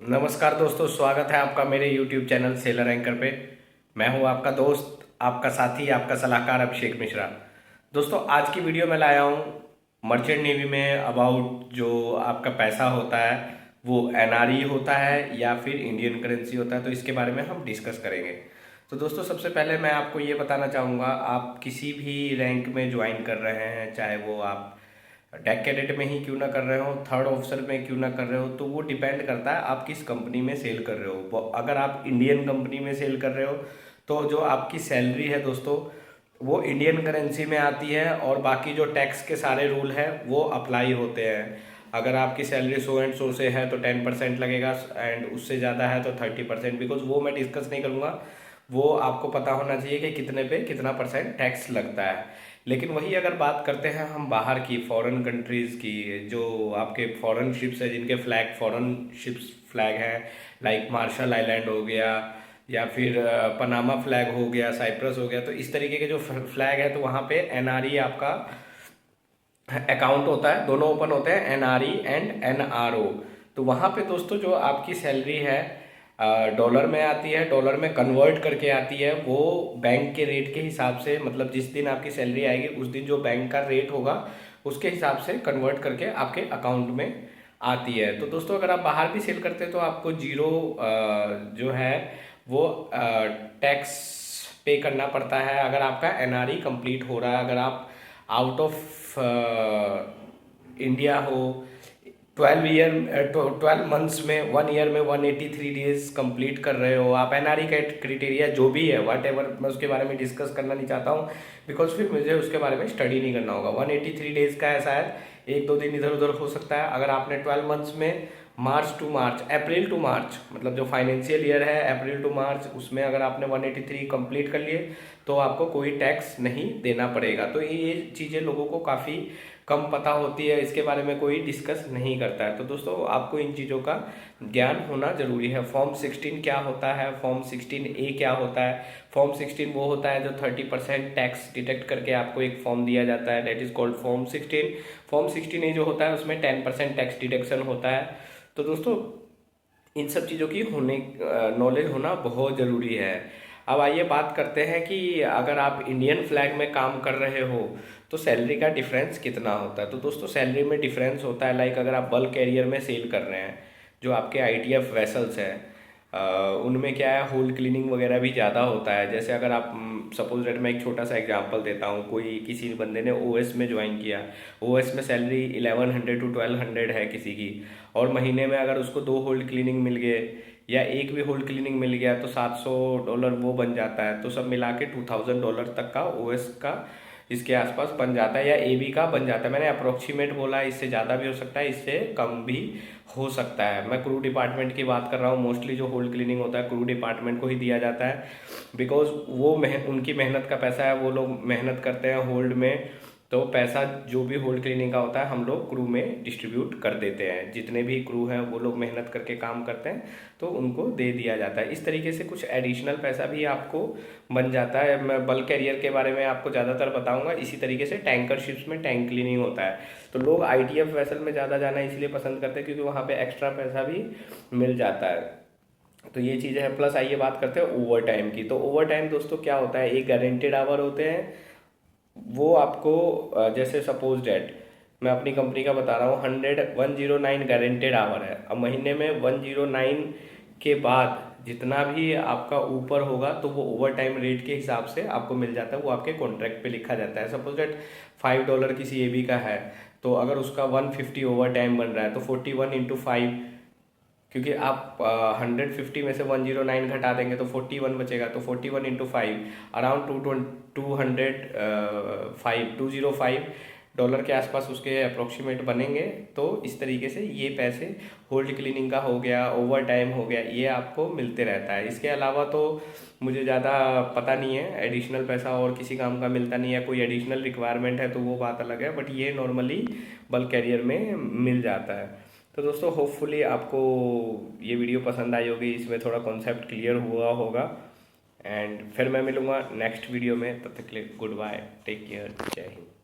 नमस्कार दोस्तों, स्वागत है आपका मेरे YouTube चैनल सेलर एंकर पे। मैं हूं आपका दोस्त, आपका साथी, आपका सलाहकार अभिषेक मिश्रा। दोस्तों, आज की वीडियो में लाया हूं मर्चेंट नेवी में अबाउट जो आपका पैसा होता है वो एनआरई होता है या फिर इंडियन करेंसी होता है, तो इसके बारे में हम डिस्कस करेंगे। तो दोस्तों, सबसे पहले मैं आपको ये बताना चाहूँगा, आप किसी भी रैंक में ज्वाइन कर रहे हैं, चाहे वो आप टेक कैडेट में ही क्यों ना कर रहे हो, थर्ड ऑफिसर में क्यों ना कर रहे हो, तो वो डिपेंड करता है आप किस कंपनी में सेल कर रहे हो। अगर आप इंडियन कंपनी में सेल कर रहे हो तो जो आपकी सैलरी है दोस्तों वो इंडियन करेंसी में आती है और बाकी जो टैक्स के सारे रूल हैं वो अप्लाई होते हैं। अगर आपकी सैलरी सो एंड सो से है तो 10% लगेगा एंड उससे ज़्यादा है तो 30%। बिकॉज वो मैं डिस्कस नहीं करूँगा, वो आपको पता होना चाहिए कि कितने पे कितना परसेंट टैक्स लगता है। लेकिन वही अगर बात करते हैं हम बाहर की फॉरेन कंट्रीज़ की, जो आपके फॉरेन शिप्स है जिनके फ्लैग फॉरेन शिप्स फ्लैग हैं, लाइक मार्शल आइलैंड हो गया या फिर पनामा फ्लैग हो गया, साइप्रस हो गया, तो इस तरीके के जो फ्लैग है तो वहाँ पे एनआरई आपका अकाउंट होता है, दोनों ओपन होते हैं, एनआरई एंड एनआरओ। तो वहाँ पे दोस्तों जो आपकी सैलरी है डॉलर में आती है, डॉलर में कन्वर्ट करके आती है, वो बैंक के रेट के हिसाब से, मतलब जिस दिन आपकी सैलरी आएगी उस दिन जो बैंक का रेट होगा उसके हिसाब से कन्वर्ट करके आपके अकाउंट में आती है। तो दोस्तों, अगर आप बाहर भी सेल करते हैं तो आपको जीरो जो है वो टैक्स पे करना पड़ता है अगर आपका एनआरई कंप्लीट हो रहा है। अगर आप आउट ऑफ इंडिया हो, 12 मंथ्स में, 1 ईयर में 183 डेज कंप्लीट कर रहे हो आप, एनआरई का क्रिटेरिया जो भी है वाट एवर, मैं उसके बारे में डिस्कस करना नहीं चाहता हूँ बिकॉज फिर मुझे उसके बारे में स्टडी नहीं करना होगा। 183 डेज का है, शायद एक दो दिन इधर उधर हो सकता है। अगर आपने 12 मंथ्स में March two March, April to मार्च, मतलब जो फाइनेंशियल ईयर है अप्रैल टू मार्च, उसमें अगर आपने 183 कंप्लीट कर लिए तो आपको कोई टैक्स नहीं देना पड़ेगा। तो ये चीज़ें लोगों को काफ़ी कम पता होती है, इसके बारे में कोई डिस्कस नहीं करता है। तो दोस्तों, आपको इन चीज़ों का ज्ञान होना जरूरी है। फॉर्म 16 क्या होता है, फॉर्म 16A क्या होता है। फॉर्म 16 वो होता है जो 30% टैक्स डिटेक्ट करके आपको एक फॉर्म दिया जाता है, that is called form 16। Form 16A जो होता है उसमें 10% टैक्स डिडक्शन होता है। तो दोस्तों, इन सब चीज़ों की होने नॉलेज होना बहुत ज़रूरी है। अब आइए बात करते हैं कि अगर आप इंडियन फ्लैग में काम कर रहे हो तो सैलरी का डिफरेंस कितना होता है। तो दोस्तों, सैलरी में डिफरेंस होता है, लाइक अगर आप बल्क कैरियर में सेल कर रहे हैं, जो आपके आईटीएफ वेसल्स हैं उनमें क्या है, होल क्लीनिंग वगैरह भी ज़्यादा होता है। जैसे अगर आप सपोज दैट, मैं एक छोटा सा एग्जांपल देता हूँ, कोई किसी बंदे ने ओएस में ज्वाइन किया, ओएस में सैलरी 1100 टू 1200 है किसी की, और महीने में अगर उसको 2 होल्ड क्लीनिंग मिल गए या एक भी होल्ड क्लीनिंग मिल गया तो $700 वो बन जाता है। तो सब मिला के $2000 तक का ओएस का इसके आसपास बन जाता है, या एबी का बन जाता है। मैंने अप्रोक्सीमेट बोला है, इससे ज़्यादा भी हो सकता है, इससे कम भी हो सकता है। मैं क्रू डिपार्टमेंट की बात कर रहा हूँ, मोस्टली जो होल्ड क्लीनिंग होता है क्रू डिपार्टमेंट को ही दिया जाता है, बिकॉज वो उनकी मेहनत का पैसा है, वो लोग मेहनत करते हैं होल्ड में, तो पैसा जो भी होल्ड क्लीनिंग का होता है हम लोग क्रू में डिस्ट्रीब्यूट कर देते हैं। जितने भी क्रू हैं वो लोग मेहनत करके काम करते हैं तो उनको दे दिया जाता है। इस तरीके से कुछ एडिशनल पैसा भी आपको बन जाता है। मैं बल्क कैरियर के बारे में आपको ज़्यादातर बताऊंगा। इसी तरीके से टैंकर शिप्स में टैंक क्लीनिंग होता है, तो लोग आईटीएफ वेसल में ज़्यादा जाना इसलिए पसंद करते हैं क्योंकि वहाँ पर एक्स्ट्रा पैसा भी मिल जाता है। तो ये चीज़ें हैं। प्लस आइए बात करते हैं ओवर टाइम की। तो ओवर टाइम दोस्तों क्या होता है, एक गारंटेड आवर होते हैं, वो आपको जैसे सपोज डेट मैं अपनी कंपनी का बता रहा हूँ, 109 गारंटेड आवर है। अब महीने में 109 के बाद जितना भी आपका ऊपर होगा तो वो ओवर टाइम रेट के हिसाब से आपको मिल जाता है, वो आपके कॉन्ट्रैक्ट पे लिखा जाता है। सपोज डेट $5 किसी एबी का है, तो अगर उसका 150 ओवर टाइम बन रहा है तो 41 × 5, क्योंकि आप 150 में से 109 घटा देंगे तो 41 बचेगा, तो 41 × 5 अराउंड 205 $205 के आसपास उसके अप्रोक्सीमेट बनेंगे। तो इस तरीके से ये पैसे होल्ड क्लीनिंग का हो गया, ओवर टाइम हो गया, ये आपको मिलते रहता है। इसके अलावा तो मुझे ज़्यादा पता नहीं है, एडिशनल पैसा और किसी काम का मिलता नहीं है। कोई एडिशनल रिक्वायरमेंट है तो वो बात अलग है, बट ये नॉर्मली बल्क कैरियर में मिल जाता है। तो दोस्तों, होपफुली आपको ये वीडियो पसंद आई होगी, इसमें थोड़ा कॉन्सेप्ट क्लियर हुआ होगा। एंड फिर मैं मिलूँगा नेक्स्ट वीडियो में, तब तक के लिए गुड बाय, टेक केयर, जय हिंद।